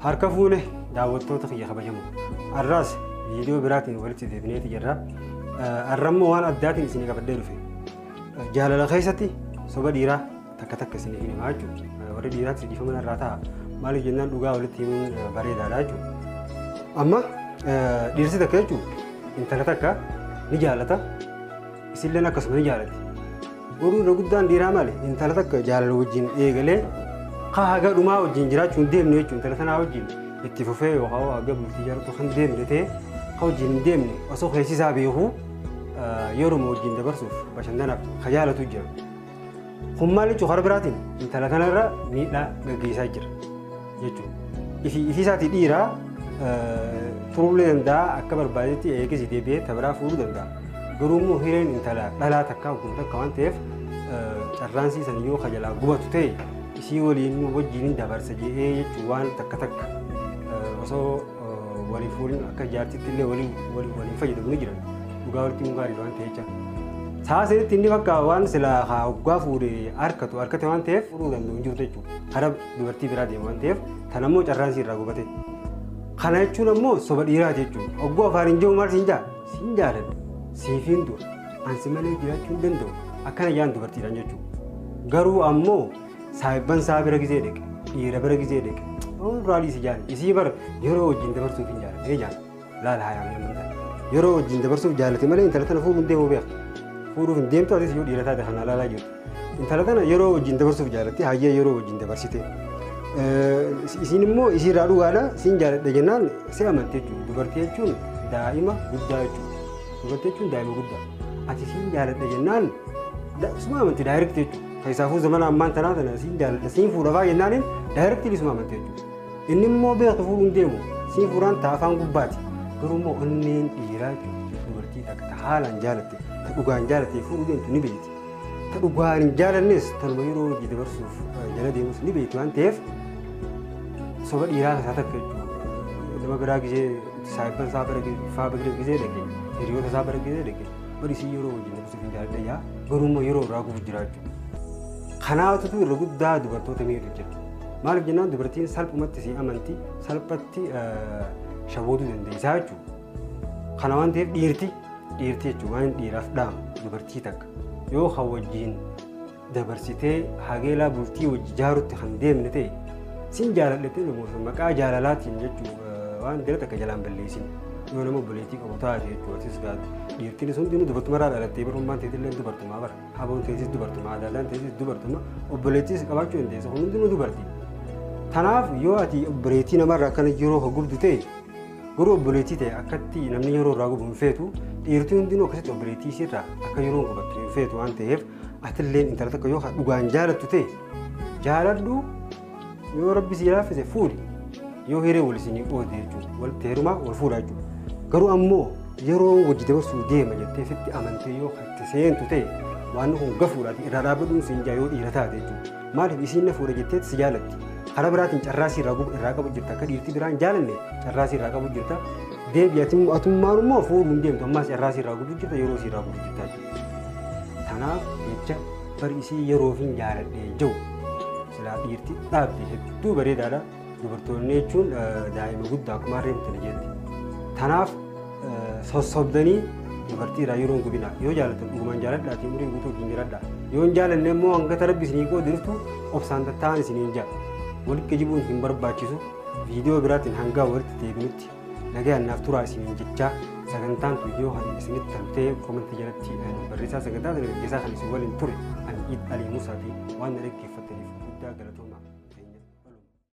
هركفونه دعوتو تخيّ خبجمو الراس فيديو براتين ولتي ديبنيتي جرا الرمو وان أداتين سيني قبل في جهل الخيستي سوبر ديرا تك سيني هني ماجو ورد ديرا تجي فمن الراتا مالي جنان دوغا ولتي من بريد علاجو أما ديرسي تكجو انت لتكا نجالتا يسلنا كسم نجالتي ورو رغدان ديرا مالي انت لتكا جهل الوجين إيغلي قاعد ما وجين جرا شون ديم نيجون تلاتنا وجين اتفوفي وهو قبل تجارة خن ديم نتى هو جين ديم ني أسوق هيسي سابيه يوم وجين دبرسوف عشان ده خيالة تجار هم مالي شو خربراتين تلاتنا را نيلا بقيس أجر يجو إفي ساتي ديرا فروله دا أكبر بعدتي إيجي زيدي بيه تبرا فروله دا قرومو هيرين لا تكا وكنت كمان تيف الرانسي سنيو خجلا قوة تي isi waliin wajjin dabarsa jee jechuun takka osoo waliin fuudhin akka jaartitti illee waliin fayyadamu ni jiran dhugaa walitti hin gaarii waan ta'echa saaseetti inni bakka waan sila hoggaa fuudhee harkate waan ta'eef fudhuu danda'u hin jirtu jechuudha hara dubartii biraa deemu waan ta'eef tan ammoo carraan siirraa gubate kana jechuun ammoo soba dhiiraati jechuudha hoggoo afaan hin jiru maal siin jaaladha siifiin dura ansi malee jiraachuu hin danda'u akkana jaan dubartiidhaan jechuudha garuu ammoo saayibban saa bira gizee dhaqe dhiira bira gizee dhaqe raalii si jaal isii bar yeroo wajjin dabarsuuf hin jaalate jaal laal haayaan yamanta yeroo wajjin dabarsuuf jaalate malee intala tana fuudhuun deemuu beeka fuudhuuf hin deemtu atis yoo dhiira taate kana laalaa jirtu intala tana yeroo wajjin dabarsuuf jaalatte hayyee yeroo wajjin dabarsite isiin immoo isiirraa dhugaadha siin jaaladha jennaan si amante jechuudha dubartii jechuun daa'ima guddaa jechuudha dubartii jechuun daa'ima guddaa ati siin jaaladha jennaan suma amante daayirekti jechuudha كيسافو زمان أمان تناثنا سين دال سين فورا فاي نانين دايركت لي سما منتجو إني مو بيخ فورون ديمو سين فوران تافان قباتي كرومو أنين إيراجو فورتي تك تحالا جالتي تبغان جالتي فورين تنبيتي تبغان جال الناس تنويرو جد برسوف جال ديمو نبيتي وان تيف سوبر إيراج ساتك لما براك جي سايبن سابر فابر جي لكن ريو سابر جي لكن بريسي يورو جد برسوف جالتي يا كرومو يورو راكو بجراجو خناوتو تو رغدا دبرتو تميرو جير مالك جنان دبرتين سلب امتي سي امنتي سلبتي شبودو دنديساچو خناوان دير ديرتي جوان ديراف دام دبرتي تك يو خوجين دبرسيتي هاغيلا بولتي وجارو تخنديم نتي سين جالالتي لو مكا جالالات ينجو وان ديرتك جلان بليسين يو نمو بوليتيك اوتاجي جوتيس غاد ديرتي سون دينو دبرت مرا على تيبر هم تيتل دبرت ما بر هابون تيزيس دبرت ما دالان تيزيس دبرت ما وبوليتيس قباچو انديس هم دينو دبرتي تناف يو اتي بريتي نمر كان يرو غبدتي غرو بوليتي تي اكتي نمني يرو راغو بنفيتو ديرتي دينو كسيت بوليتي سيرا اكا يرو غبت فيتو انت هيف اتلين انت لتك يو دوغان جالتو جالدو يو ربي سيراف زي فول يو هيري ولسيني او ديرجو ول تيرما ول فولاجو غرو امو yeroo wajji dabarsuu deema jettee sitti amantee yoo itti seentu ta'e waan kun gafuudhaati irraa dhaabbaduun siin jaa yoo dhiira taate jechuudha maaliif isiin na fuudha jetteetti si jaalatti karaa biraatiin carraasii irraa qabu jirta akka dhiirti biraan jaalanne carraasii irraa qabu jirta deebi'atiin atummaan immoo fuudhuun deemtu ammaas carraasii irraa gubu jirta yeroo isii irraa gubu jirta jechuudha tanaaf jecha bari isii yeroo fin jaaladhee jiru silaa dhiirti dhaabde hedduu bareedaadha dubartoonni jechuun daa'ima guddaa akkuma reemtani jetti tanaaf sossobdanii dubartii raayiroon gubina yoo jaalatan dhugumaan jaaladhaa fi umriin guutuu hin jiradhaa yoo hin jaalanne immoo hanga tarabbi isinii qoodirtu obsaan tattaan isiniin jaa walitti jibuun hin barbaachisu viidiyoo biraatiin hangaa walitti deebinutti nagaan naaf turaa isiniin jechaa sagantaan viidiyoo kan isinitti tamtee koomentii jalatti barreessaa sagantaa sana gaggeessaa kan isin waliin ture ani Iid Alii Musaatii waan na dhaggeeffattaniif guddaa galatoomna.